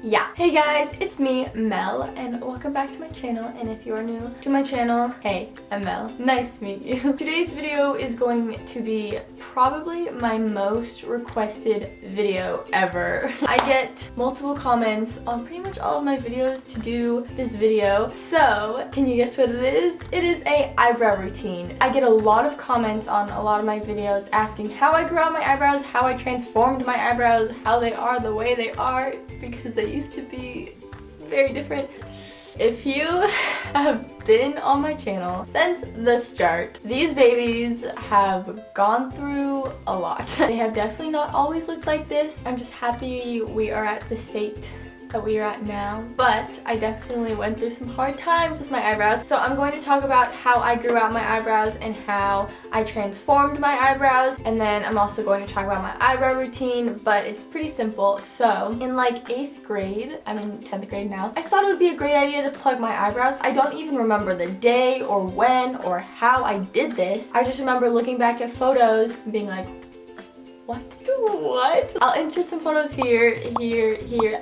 Yeah. Hey guys, it's me, Mel, and welcome back to my channel. And if you are new to my channel, hey, I'm Mel. Nice to meet you. Today's video is going to be probably my most requested video ever. I get multiple comments on pretty much all of my videos to do this video. So, can you guess what it is? It is a eyebrow routine. I get a lot of comments on a lot of my videos asking how I grew out my eyebrows, how I transformed my eyebrows, how they are the way they are, because they used to be very different. If you have been on my channel since the start, these babies have gone through a lot. They have definitely not always looked like this. I'm just happy we are at the state that we are at now, but I definitely went through some hard times with my eyebrows. So I'm going to talk about how I grew out my eyebrows and how I transformed my eyebrows, and then I'm also going to talk about my eyebrow routine, but it's pretty simple. So in like 8th grade, I'm in 10th grade now, I thought it would be a great idea to plug my eyebrows. I don't even remember the day or when or how I did this. I just remember looking back at photos and being like, what? I'll insert some photos here,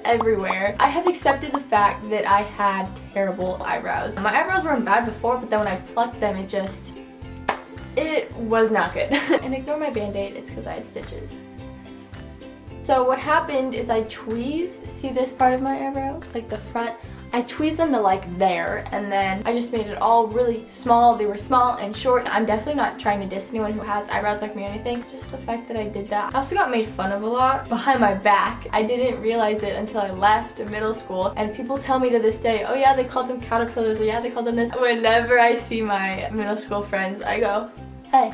everywhere. I have accepted the fact that I had terrible eyebrows. My eyebrows weren't bad before, but then when I plucked them, it was not good. And ignore my band-aid, it's because I had stitches. So what happened is I tweezed, see this part of my eyebrow? Like the front? I tweezed them to like there, and then I just made it all really small. They were small and short. I'm definitely not trying to diss anyone who has eyebrows like me or anything. Just the fact that I did that. I also got made fun of a lot behind my back. I didn't realize it until I left middle school, and people tell me to this day, oh yeah, they called them caterpillars, or yeah, they called them this. Whenever I see my middle school friends, I go, hey,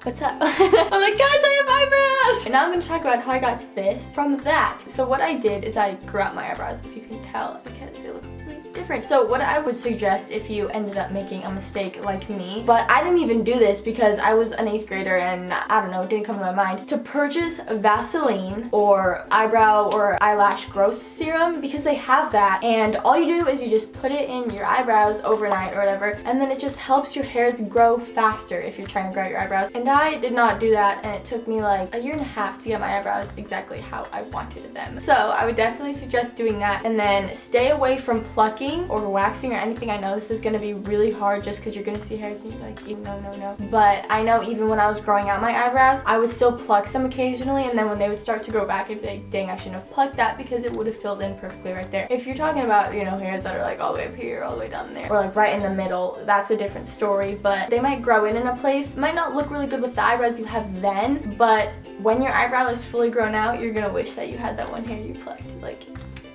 what's up? I'm like, guys, I have eyebrows! And now I'm going to talk about how I got to this from that. So what I did is I grew out my eyebrows, if you can tell, because they look completely different. So what I would suggest if you ended up making a mistake like me, but I didn't even do this because I was an 8th grader and I don't know, it didn't come to my mind, to purchase Vaseline or eyebrow or eyelash growth serum, because they have that, and all you do is you just put it in your eyebrows overnight or whatever, and then it just helps your hairs grow faster if you're trying to grow out your eyebrows. And I did not do that, and it took me like 1.5 years to get my eyebrows exactly how I wanted them. So I would definitely suggest doing that, and then stay away from plucking or waxing or anything. I know this is going to be really hard just because you're going to see hairs and you're like, no. But I know even when I was growing out my eyebrows, I would still pluck some occasionally, and then when they would start to grow back, I'd be like, dang, I shouldn't have plucked that because it would have filled in perfectly right there. If you're talking about, you know, hairs that are like all the way up here, all the way down there, or like right in the middle, that's a different story, but they might grow in a place. Might not look really good with the eyebrows you have then, but when your eyebrow is fully grown out, you're gonna wish that you had that one hair you plucked. Like,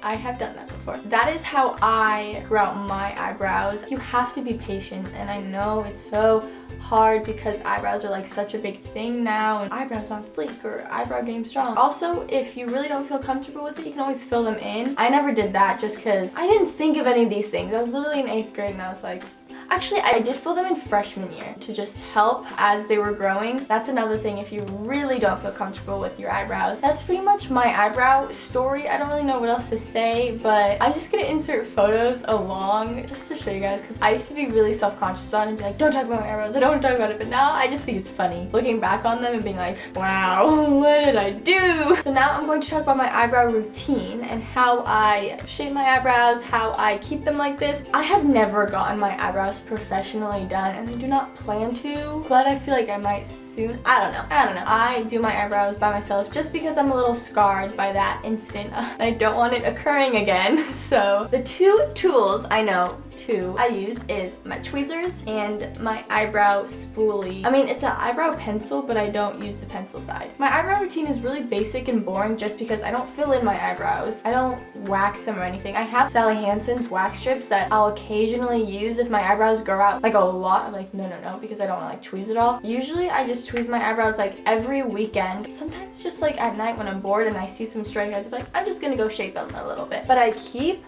I have done that before. That is how I grew out my eyebrows. You have to be patient, and I know it's so hard because eyebrows are like such a big thing now, and eyebrows on fleek or eyebrow game strong. Also, if you really don't feel comfortable with it, you can always fill them in. I never did that just because I didn't think of any of these things. I was literally in 8th grade and I was like, actually, I did fill them in freshman year to just help as they were growing. That's another thing if you really don't feel comfortable with your eyebrows. That's pretty much my eyebrow story. I don't really know what else to say, but I'm just gonna insert photos along just to show you guys, because I used to be really self-conscious about it and be like, don't talk about my eyebrows, I don't want to talk about it, but now I just think it's funny looking back on them and being like, wow, what did I do? So now I'm going to talk about my eyebrow routine and how I shape my eyebrows, how I keep them like this. I have never gotten my eyebrows professionally done, and I do not plan to, but I feel like I might soon. I don't know. I do my eyebrows by myself just because I'm a little scarred by that incident. I don't want it occurring again. So the two tools I use is my tweezers and my eyebrow spoolie. I mean, it's an eyebrow pencil, but I don't use the pencil side. My eyebrow routine is really basic and boring just because I don't fill in my eyebrows. I don't wax them or anything. I have Sally Hansen's wax strips that I'll occasionally use if my eyebrows grow out like a lot. I'm like, no, because I don't want to like tweeze it off. Usually I just tweeze my eyebrows like every weekend. Sometimes just like at night when I'm bored and I see some stray hairs, I'm like, I'm just gonna go shape them a little bit. But I keep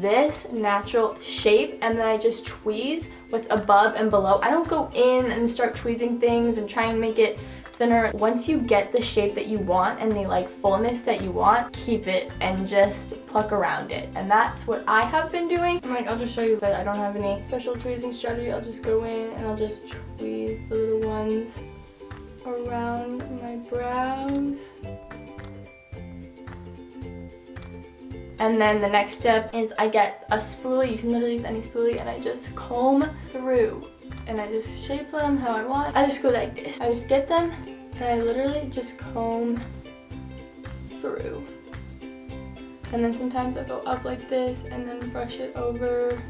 this natural shape, and then I just tweeze what's above and below. I don't go in and start tweezing things and try and make it thinner. Once you get the shape that you want and the like fullness that you want, keep it and just pluck around it. And that's what I have been doing. I'm like, I'll just show you that I don't have any special tweezing strategy. I'll just go in and I'll just tweeze the little ones around my brows. And then the next step is I get a spoolie. You can literally use any spoolie, and I just comb through. And I just shape them how I want. I just go like this. I just get them, and I literally just comb through. And then sometimes I go up like this, and then brush it over.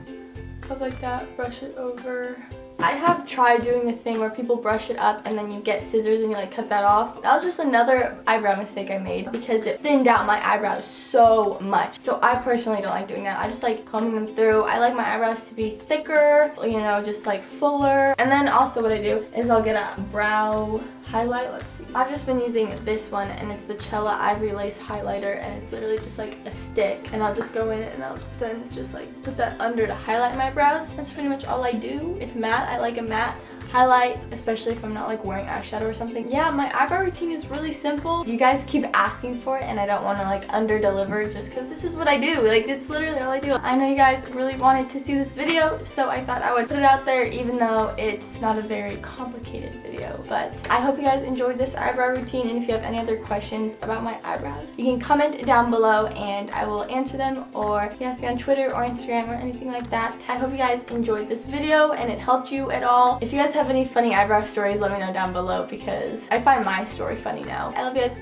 Up like that, brush it over. I have tried doing the thing where people brush it up and then you get scissors and you like cut that off. That was just another eyebrow mistake I made because it thinned out my eyebrows so much. So I personally don't like doing that. I just like combing them through. I like my eyebrows to be thicker, you know, just like fuller. And then also what I do is I'll get a brow highlight. Let's see. I've just been using this one, and it's the Cella Ivory Lace Highlighter, and it's literally just like a stick. And I'll just go in and I'll then just like put that under to highlight my brows. That's pretty much all I do. It's matte. I like a matte highlight, especially if I'm not like wearing eyeshadow or something. Yeah, my eyebrow routine is really simple. You guys keep asking for it, and I don't want to like under deliver just because this is what I do. Like, it's literally all I do. I know you guys really wanted to see this video, so I thought I would put it out there even though it's not a very complicated video. But I hope you guys enjoyed this eyebrow routine, and if you have any other questions about my eyebrows, you can comment down below and I will answer them, or you can ask me on Twitter or Instagram or anything like that. I hope you guys enjoyed this video and it helped you at all. If you guys have any funny eyebrow stories, let me know down below because I find my story funny now. I love you guys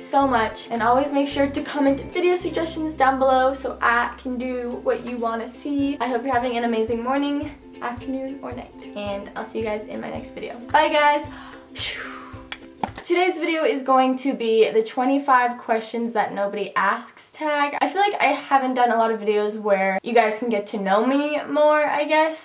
so much, and always make sure to comment video suggestions down below so I can do what you want to see. I hope you're having an amazing morning, afternoon, or night, and I'll see you guys in my next video. Bye guys! Today's video is going to be the 25 questions that nobody asks tag. I feel like I haven't done a lot of videos where you guys can get to know me more, I guess.